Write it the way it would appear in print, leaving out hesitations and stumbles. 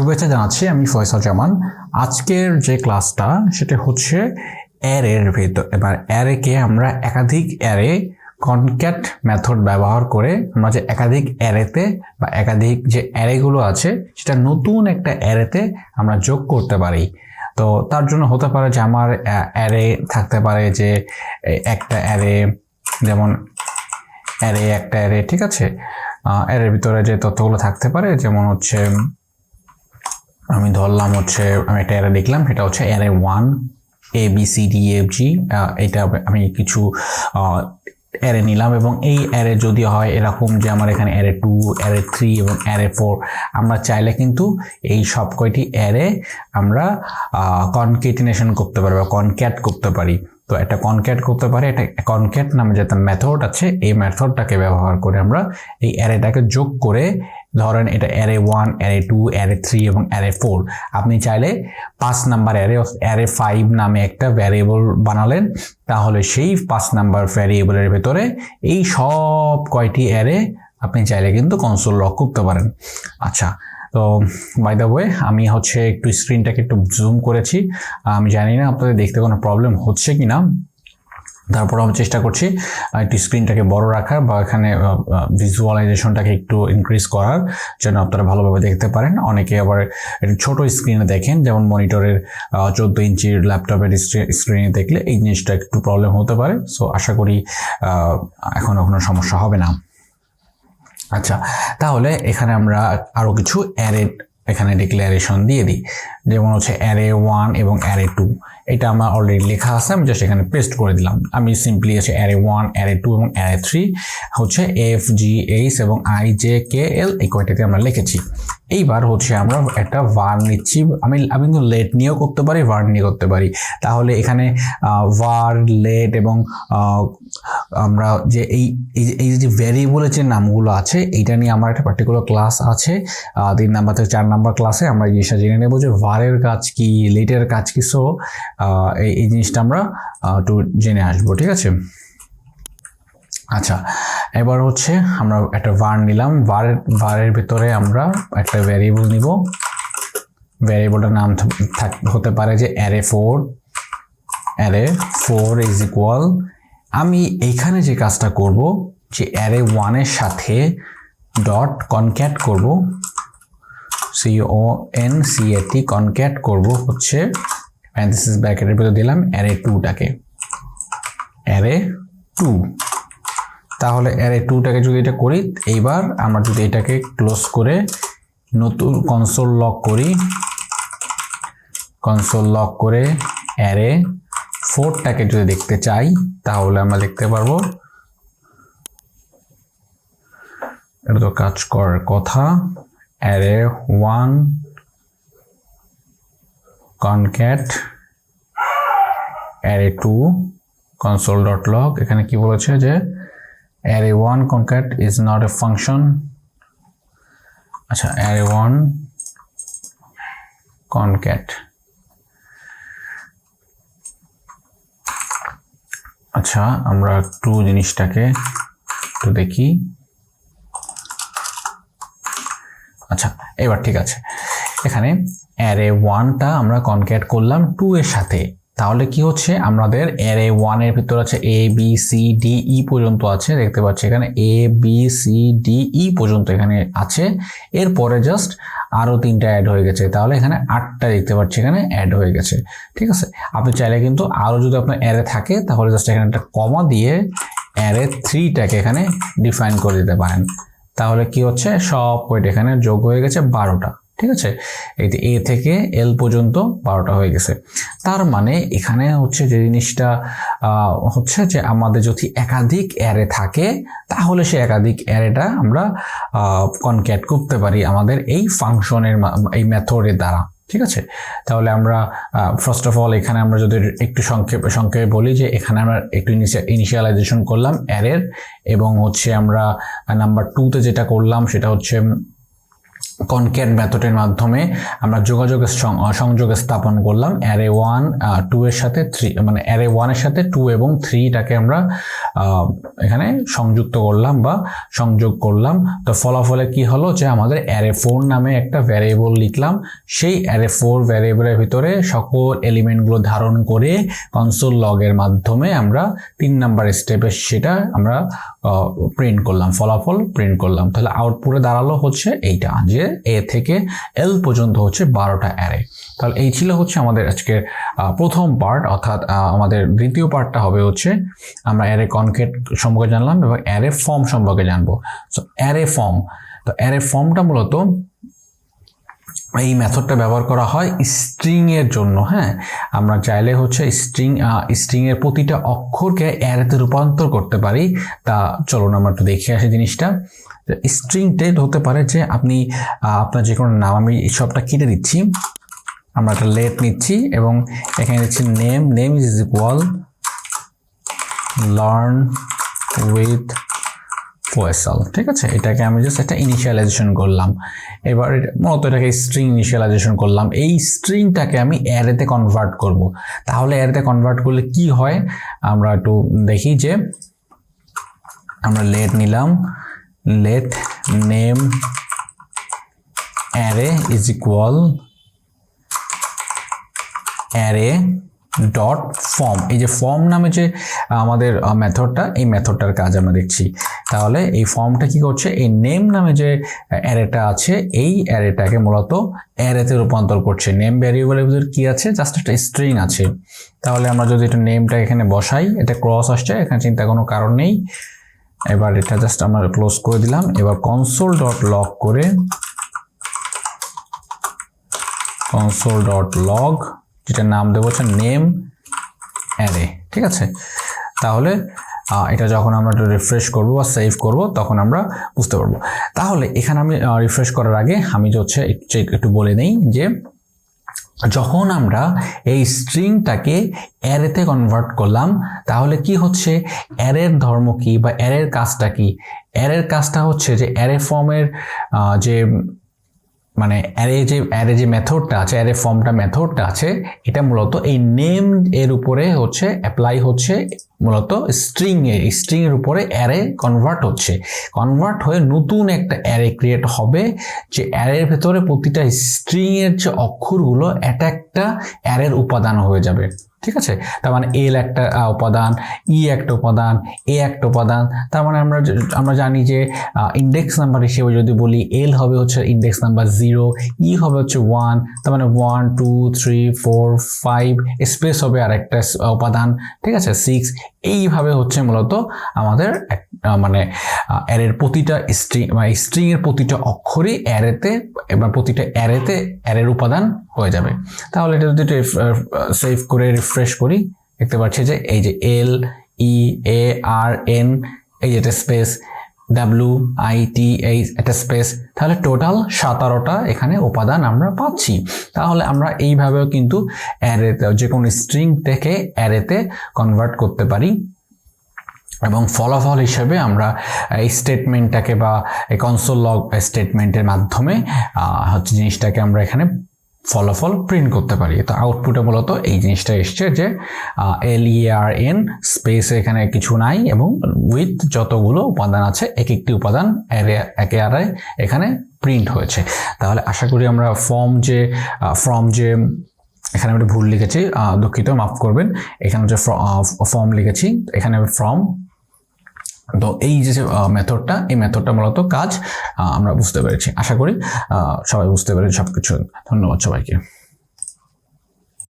শুভেচ্ছা জানাচ্ছি, আমি ফয়সাল জামান। আজকের যে ক্লাসটা সেটা হচ্ছে অ্যারের ভেতর। এবার অ্যারেকে আমরা একাধিক অ্যারে কনক্যাট মেথড ব্যবহার করে আমরা যে একাধিক অ্যারেতে বা একাধিক যে অ্যারেগুলো আছে সেটা নতুন একটা অ্যারেতে আমরা যোগ করতে পারি। তো তার জন্য হতে পারে যে আমার অ্যারে থাকতে পারে যে একটা অ্যারে, যেমন একটা অ্যারে, ঠিক আছে। অ্যারের ভিতরে যে তথ্যগুলো থাকতে পারে, যেমন হচ্ছে আমি ধরলাম হচ্ছে আমি একটা অ্যারে লিখলাম, সেটা হচ্ছে অ্যারে 1 ABCDEFG। এটা আমি কিছু অ্যারে নিলাম এবং এই অ্যারে যদি হয় এরকম যে আমার এখানে অ্যারে 2, অ্যারে 3 এবং অ্যারে 4, আমরা চাইলে কিন্তু এই সব কয়টি অ্যারে আমরা কনকেটিনেশন করতে পারি বা কনক্যাট করতে পারি। তো একটা কনক্যাট করতে পারে, এটা কনক্যাট নামে যে একটা মেথড আছে, এই মেথডটাকে ব্যবহার করে আমরা এই অ্যারেটাকে যোগ করে, ধরেন এটা অ্যারে 1, অ্যারে 2, অ্যারে 3 এবং অ্যারে 4, আপনি চাইলে 5 নাম্বার অ্যারে 5 নামে একটা ভ্যারিয়েবল বানালেন, তাহলে সেই 5 নাম্বার ভ্যারিয়েবলের ভেতরে এই সব কয়টি অ্যারে আপনি চাইলে কিন্তু কনসোল লক করতে পারেন। আচ্ছা, তো বাই দ্য ওয়ে আমি হচ্ছে একটু স্ক্রিনটাকে একটু জুম করেছি, আমি জানি না আপনাদের দেখতে কোনো প্রবলেম হচ্ছে কি না, তারপর আমি চেষ্টা করছি একটু স্ক্রিনটাকে বড় রাখার বা এখানে ভিজুয়ালাইজেশনটাকে একটু ইনক্রিজ করার যেন আপনারা ভালোভাবে দেখতে পারেন। অনেকে আবার একটু ছোট স্ক্রিনে দেখেন, যেমন মনিটরের 14 ইঞ্চির ল্যাপটপের স্ক্রিনে দেখলে এই জিনিসটা একটু প্রবলেম হতে পারে। সো আশা করি এখন কোনো সমস্যা হবে না। আচ্ছা, তাহলে এখানে আমরা আরও কিছু অ্যারে এখানে ডিক্লারেশন দিয়ে দিই, যেমন হচ্ছে অ্যারে 1 এবং অ্যারে 2। এটা আমার অলরেডি লেখা আছে, আমি জাস্ট এখানে পেস্ট করে দিলাম। আমি সিম্পলি আছে অ্যারে 1, অ্যারে 2 এবং অ্যারে 3 হচ্ছে FGH এবং IJKL, এই কয়টাতে আমরা লিখেছি। এইবার হচ্ছে আমরা একটা var নিচ্ছি। আমি কিন্তু লেট নিয়েও করতে পারি, var নিয়ে করতে পারি। তাহলে এখানে var, লেট এবং আমরা যে এই যে ভ্যারিয়েবলের যে নামগুলো আছে, এইটা নিয়ে আমার একটা পার্টিকুলার ক্লাস আছে 3 নাম্বার থেকে 4 নাম্বার ক্লাসে আমরা এই জিনিসটা জেনে নেব যে ভারের কাজ কি, লেটের কাজ কি। সো এই জিনিসটা আমরা একটু জেনে আসবো, ঠিক আছে। আচ্ছা, এবার হচ্ছে আমরা একটা var নিলাম, ভারের ভিতরে আমরা একটা ভ্যারিয়েবল নিব। ভ্যারিয়েবলটার নাম হতে পারে যে অ্যারে 4 ইজ ইকুয়াল, আমি এইখানে যে কাজটা করব যে অ্যারে 1 এর সাথে ডট কনক্যাট করব, CONCAT কনক্যাট করব হচ্ছে প্যারেনথেসিস ব্র্যাকেটের ভিতরে দিলাম অ্যারে 2টাকে, অ্যারে 2। তাহলে অ্যারে 2টাকে যদি এটা করি, এইবার আমরা যদি এটাকে ক্লোজ করে নতুন কনসোল লক করে অ্যারে 4টাকে যদি দেখতে চাই, তাহলে আমরা দেখতে পারবো। এটা তো কাজ করার কথা। অ্যারে 1 কনক্যাট অ্যারে 2 console.log, এখানে কি বলেছে যে array 1 concat is not a function। আচ্ছা, অ্যারে 1 concat, আচ্ছা আমরা একটু জিনিসটাকে একটু দেখি। আচ্ছা, এবার ঠিক আছে, এখানে অ্যারে 1টা আমরা কনক্যাট করলাম 2 এর সাথে। তাহলে কি হচ্ছে, আমাদের অ্যারে 1 এর ভিতর আছে ABCDE পর্যন্ত আছে, দেখতে পাচ্ছি এখানে ABCDE পর্যন্ত এখানে আছে। এরপরে জাস্ট আরও 3টা অ্যাড হয়ে গেছে, তাহলে এখানে 8টা দেখতে পাচ্ছি এখানে অ্যাড হয়ে গেছে, ঠিক আছে। আপনি চাইলে কিন্তু আরও যদি আপনার অ্যারে থাকে, তাহলে জাস্ট এখানে একটা কমা দিয়ে অ্যারে 3টাকে এখানে ডিফাইন করে দিতে পারেন। তাহলে কি হচ্ছে, সব কয়টা এখানে যোগ হয়ে গেছে 12টা, ঠিক আছে। এই যে A থেকে L পর্যন্ত 12টা হয়ে গেছে। তার মানে এখানে হচ্ছে যে জিনিসটা হচ্ছে যে আমাদের যদি একাধিক অ্যারে থাকে, তাহলে সেই একাধিক অ্যারেটা আমরা কনক্যাট করতে পারি আমাদের এই ফাংশনের, এই মেথডের দ্বারা, ঠিক আছে। তাহলে আমরা ফার্স্ট অফ অল এখানে আমরা যদি একটু সংক্ষেপে বলি যে এখানে আমরা একটু ইনিশিয়ালাইজেশন করলাম অ্যারের, এবং হচ্ছে আমরা নাম্বার 2তে যেটা করলাম সেটা হচ্ছে কনক্যাট মেথডের মাধ্যমে আমরা সংযোগ স্থাপন করলাম অ্যারে 1 2 এর সাথে 3, মানে অ্যারে 1 এর সাথে 2 এবং 3টাকে আমরা এখানে সংযুক্ত করলাম বা সংযোগ করলাম। তো ফলাফলে কি হলো যে আমাদের অ্যারে 4 নামে একটা ভ্যারিয়েবল লিখলাম, সেই অ্যারে 4 ভ্যারিয়েবলের ভিতরে সকল এলিমেন্টগুলো ধারণ করে কনসোল লগের মাধ্যমে আমরা 3 নাম্বার স্টেপে সেটা আমরা প্রিন্ট করলাম, ফলাফল প্রিন্ট করলাম। তাহলে আউটপুটে দাঁড়ালো হচ্ছে এইটা, যে এ থেকে এল পর্যন্ত হচ্ছে 12টা অ্যারে। তাহলে এই ছিল হচ্ছে আমাদের আজকের প্রথম পার্ট, অর্থাৎ আমাদের দ্বিতীয় পার্টটা হবে হচ্ছে আমরা অ্যারে কনক্যাট সম্পর্কে জানলাম এবং অ্যারে ফর্ম সম্পর্কে জানবো। সো অ্যারে ফর্ম, তো অ্যারে ফর্মটা মূলত এই মেথডটা ব্যবহার করা হয় স্ট্রিং এর জন্য। হ্যাঁ, আমরা চাইলে হচ্ছে স্ট্রিং এর প্রতিটা অক্ষরকে অ্যারেতে রূপান্তর করতে পারি। তা চলুন আমরা একটু দেখে আসি জিনিসটা। স্ট্রিং টেট হতে পারে যে আপনি আপনার যে কোনো নাম, আমি সবটা কেটে দিচ্ছি, আমরা একটা লেট নিচ্ছি এবং এখানে দিচ্ছি name is equal learn with Faisal. ঠিক আছে, এটাকে আমি জাস্ট একটা ইনিশিয়ালাইজেশন করলাম। এবার মূলত এটাকে স্ট্রিং ইনিশিয়ালাইজেশন করলাম। এই স্ট্রিংটাকে আমি অ্যারেতে কনভার্ট করব। তাহলে অ্যারেতে কনভার্ট করলে কি হয় আমরা একটু দেখি। যে আমরা লেট নিলাম, let name array is equal array dot form. এই যে ফর্ম নামে যে আমাদের মেথডটা, এই মেথডটার কাজ আমরা দেখছি। তাহলে এই ফর্মটা কি করছে, এই নেম নামে যে অ্যারেটা আছে এই অ্যারেটাকে মূলত অ্যারেতে রূপান্তর করছে। নেম ভ্যারিয়েবলের ভিতরে কি আছে, জাস্ট একটা স্ট্রিং আছে। তাহলে আমরা যদি এটা নেমটা এখানে বসাই, এটা ক্রস আসছে, এখানে চিন্তা কোনো কারণ নেই। এবার এটা জাস্ট আমরা ক্লোজ করে দিলাম। এবার কনসোল ডট লগ করে কনসোল ডট লগ, যেটা নাম দেবো হচ্ছে নেম অ্যারে। ঠিক আছে, তাহলে এটা যখন আমরা একটু রিফ্রেশ করবো বা সেভ করবো তখন আমরা বুঝতে পারবো। তাহলে এখানে আমি রিফ্রেশ করার আগে আমি হচ্ছে একটু বলে নেই যে যখন আমরা এই স্ট্রিংটাকে অ্যারেতে কনভার্ট করলাম তাহলে কি হচ্ছে, অ্যারের ধর্ম কি বা অ্যারের কাজটা কি। অ্যারের কাজটা হচ্ছে যে অ্যারে ফর্মের যে মানে অ্যারে যে মেথডটা আছে, অ্যারে ফর্মটা মেথডটা আছে, এটা মূলত এই নেম এর উপরে হচ্ছে অ্যাপ্লাই হচ্ছে, মূলত স্ট্রিং এর উপরে অ্যারে কনভার্ট হচ্ছে, কনভার্ট হয়ে নতুন একটা অ্যারে ক্রিয়েট হবে, যে অ্যারের ভেতরে প্রতিটা স্ট্রিং এর যে অক্ষরগুলো এটা একটা অ্যারের উপাদান হয়ে যাবে। ঠিক আছে, তার মানে এল একটা উপাদান, ই একটা উপাদান, এ একটা উপাদান। তার মানে আমরা জানি যে ইন্ডেক্স নাম্বার হিসেবে যদি বলি এল হবে হচ্ছে ইন্ডেক্স নাম্বার 0, ই হবে হচ্ছে 1, তার মানে 1 2 3 4 5, স্পেস হবে আর একটা উপাদান। ঠিক আছে, 6। এইভাবে হচ্ছে মূলত আমাদের মানে অ্যারের প্রতিটা স্ট্রিং এর প্রতিটা অক্ষরই অ্যারেতে এবং প্রতিটা অ্যারের উপাদান হয়ে যাবে। তাহলে এটা যদি সেভ করে রিফ্রেশ করি, দেখতে পাচ্ছি যে এই যে এল ই এ আর এন, এই যে একটা স্পেস, WIT এই একটা স্পেস, তাহলে টোটাল 17টা এখানে উপাদান আমরা পাচ্ছি। তাহলে আমরা এইভাবেও কিন্তু অ্যারেতে যে কোনো স্ট্রিং থেকে অ্যারেতে কনভার্ট করতে পারি এবং ফলাফল হিসেবে আমরা এই স্টেটমেন্টটাকে বা এই কনসোল লগ স্টেটমেন্টের মাধ্যমে হচ্ছে জিনিসটাকে আমরা এখানে ফলাফল প্রিন্ট করতে পারি। তো আউটপুটে মূলত এই জিনিসটা এসছে যে LEARN স্পেস এখানে কিছু নাই এবং উইথ যতগুলো উপাদান আছে এক একটি উপাদান একে এখানে প্রিন্ট হয়েছে। তাহলে আশা করি আমরা ফ্রম যে এখানে আমি ভুল লিখেছি, দুঃখিত, মাফ করবেন। এখানে যে ফর্ম লিখেছি, এখানে ফ্রম, তো এই যে মেথডটা, এই মেথডটা মূলত কাজ আমরা বুঝতে পেরেছি। আশা করি সবাই বুঝতে পেরেছি সবকিছু। ধন্যবাদ সবাইকে।